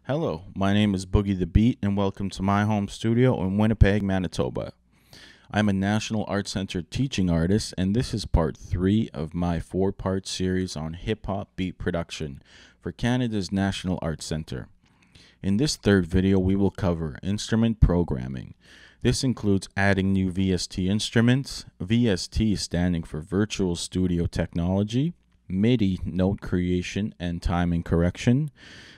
Hello, my name is Boogie the Beat, and welcome to my home studio in Winnipeg, Manitoba. I'm a National Arts Center teaching artist, and this is part 3 of my 4-part series on hip hop beat production for Canada's National Arts Center. In this third video, we will cover instrument programming. This includes adding new VST instruments, VST standing for Virtual Studio Technology, MIDI note creation and timing correction,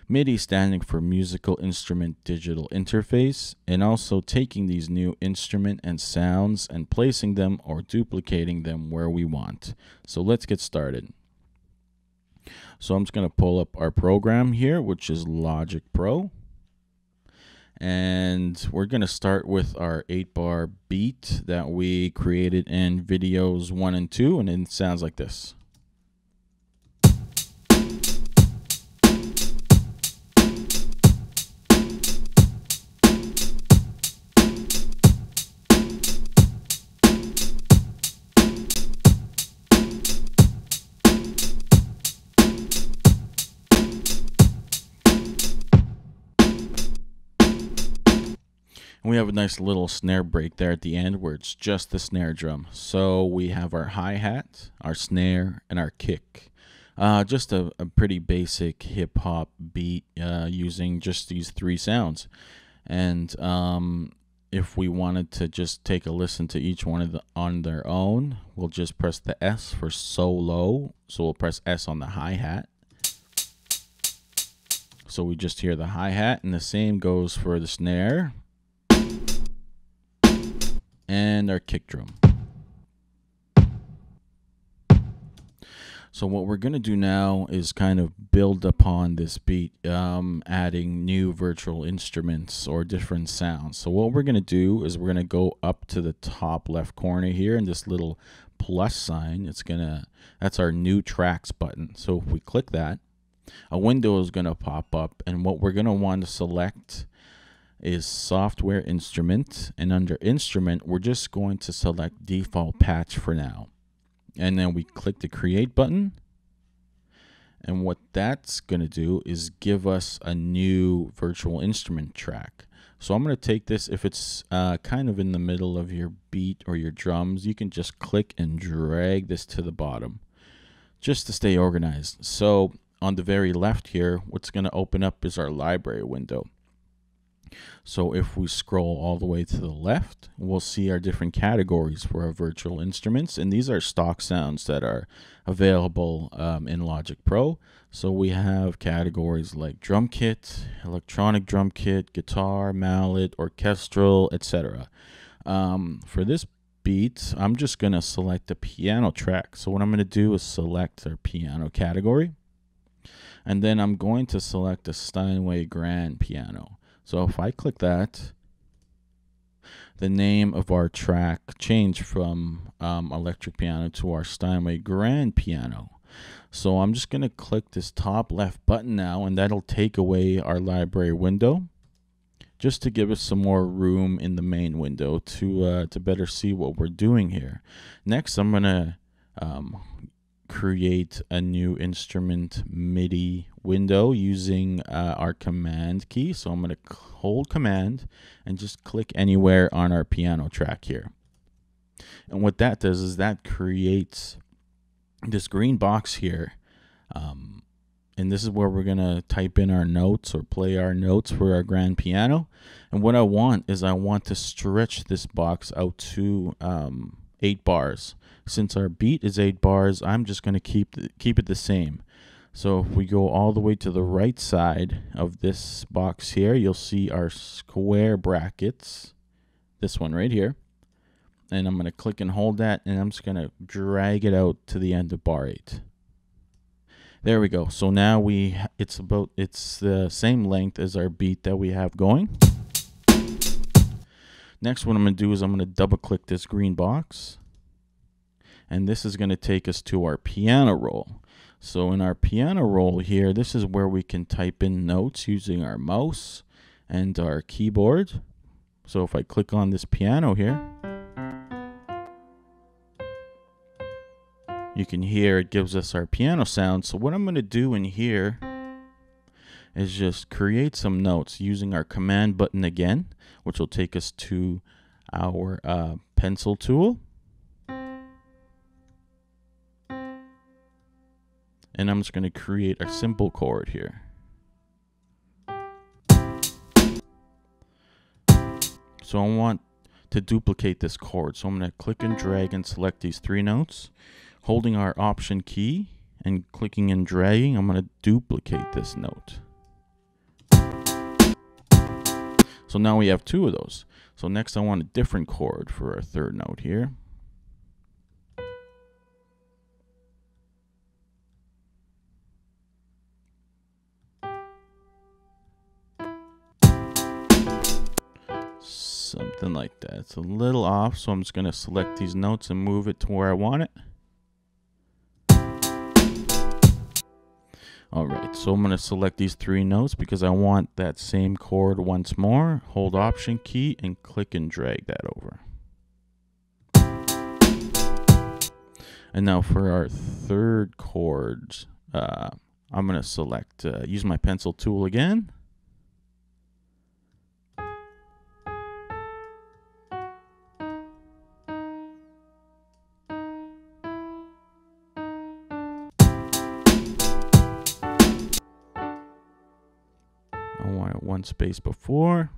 MIDI standing for Musical Instrument Digital Interface, and also taking these new instrument and sounds and placing them or duplicating them where we want. So let's get started. So I'm just going to pull up our program here, which is Logic Pro. And we're going to start with our 8-bar beat that we created in videos 1 and 2, and it sounds like this. And we have a nice little snare break there at the end where it's just the snare drum. So we have our hi-hat, our snare, and our kick. Just a pretty basic hip-hop beat using just these 3 sounds. And if we wanted to just take a listen to each one on their own, we'll just press the S for solo. So we'll press S on the hi-hat. So we just hear the hi-hat, and the same goes for the snare and our kick drum. So what we're going to do now is kind of build upon this beat, adding new virtual instruments or different sounds. So what we're going to do is we're going to go up to the top left corner here, and this little plus sign, that's our new tracks button. So if we click that, a window is going to pop up, and what we're going to want to select is software instrument, and under instrument we're just going to select default patch for now, and then we click the create button, and what that's going to do is give us a new virtual instrument track. So I'm going to take this, if it's kind of in the middle of your beat or your drums, you can just click and drag this to the bottom just to stay organized. So on the very left here, what's going to open up is our library window. So if we scroll all the way to the left, we'll see our different categories for our virtual instruments. And these are stock sounds that are available in Logic Pro. So we have categories like drum kit, electronic drum kit, guitar, mallet, orchestral, etc. For this beat, I'm just going to select a piano track. So what I'm going to do is select our piano category. And then I'm going to select a Steinway Grand piano. So if I click that, the name of our track changed from electric piano to our Steinway Grand piano. So I'm just going to click this top left button now, and that'll take away our library window, just to give us some more room in the main window to better see what we're doing here. Next, I'm going to create a new instrument MIDI window using our command key. So I'm going to hold command and just click anywhere on our piano track here. And what that does is that creates this green box here. And this is where we're going to type in our notes or play our notes for our grand piano. And what I want is I want to stretch this box out to 8 bars. Since our beat is 8 bars, I'm just going to keep it the same. So if we go all the way to the right side of this box here, you'll see our square brackets, this one right here. And I'm going to click and hold that, and I'm just going to drag it out to the end of bar 8. There we go. So now it's the same length as our beat that we have going. Next, what I'm going to do is I'm going to double click this green box. And this is going to take us to our piano roll. So in our piano roll here, this is where we can type in notes using our mouse and our keyboard. So if I click on this piano here, you can hear it gives us our piano sound. So what I'm going to do in here is just create some notes using our command button again, which will take us to our pencil tool. And I'm just going to create a simple chord here. So I want to duplicate this chord. So I'm going to click and drag and select these 3 notes. Holding our Option key and clicking and dragging, I'm going to duplicate this note. So now we have 2 of those. So next I want a different chord for our 3rd note here. Something like that. It's a little off, so I'm just going to select these notes and move it to where I want it. Alright, so I'm going to select these 3 notes because I want that same chord once more. Hold Option key and click and drag that over. And now for our 3rd chord, I'm going to select, use my pencil tool again. I want it 1 space before.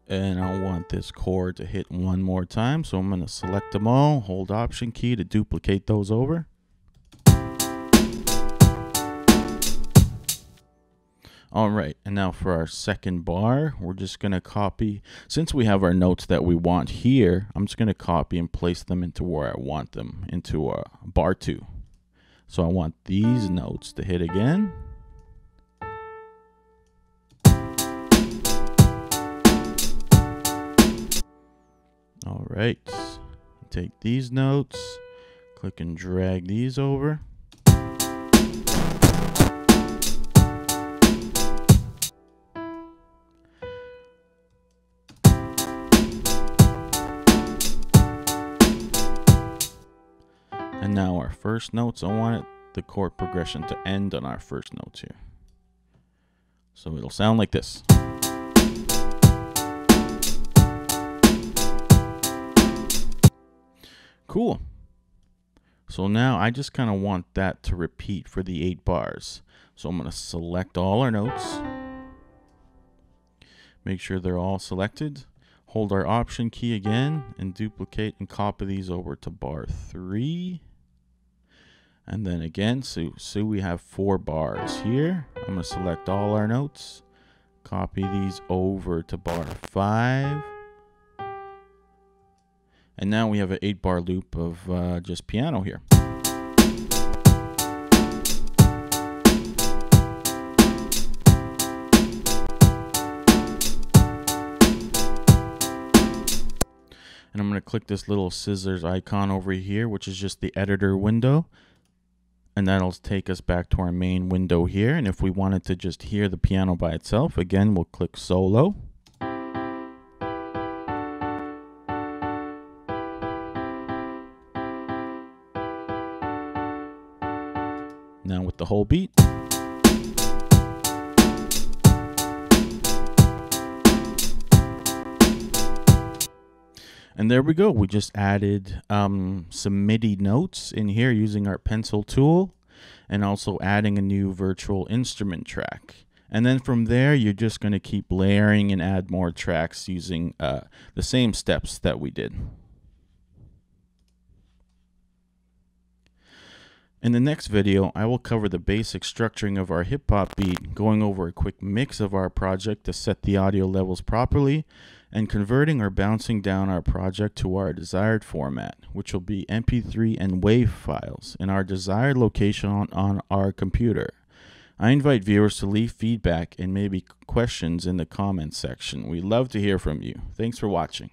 And I want this chord to hit 1 more time. So I'm going to select them all, hold Option key to duplicate those over. Alright, and now for our 2nd bar, we're just going to copy. Since we have our notes that we want here, I'm just going to copy and place them into where I want them, into bar 2. So I want these notes to hit again. All right, take these notes, click and drag these over. And now our first notes, I want the chord progression to end on our first notes here. So it'll sound like this. Cool. So now I just kind of want that to repeat for the 8 bars. So I'm going to select all our notes. Make sure they're all selected. Hold our Option key again and duplicate and copy these over to bar 3. And then again, so we have 4 bars here. I'm going to select all our notes, copy these over to bar 5. And now we have an 8-bar loop of just piano here. And I'm going to click this little scissors icon over here, which is just the editor window. And that'll take us back to our main window here. And if we wanted to just hear the piano by itself, again, we'll click solo. Now with the whole beat. And there we go. We just added some MIDI notes in here using our pencil tool, and also adding a new virtual instrument track. And then from there, you're just going to keep layering and add more tracks using the same steps that we did. In the next video, I will cover the basic structuring of our hip-hop beat, going over a quick mix of our project to set the audio levels properly, and converting or bouncing down our project to our desired format, which will be MP3 and WAV files in our desired location on our computer. I invite viewers to leave feedback and maybe questions in the comments section. We'd love to hear from you. Thanks for watching.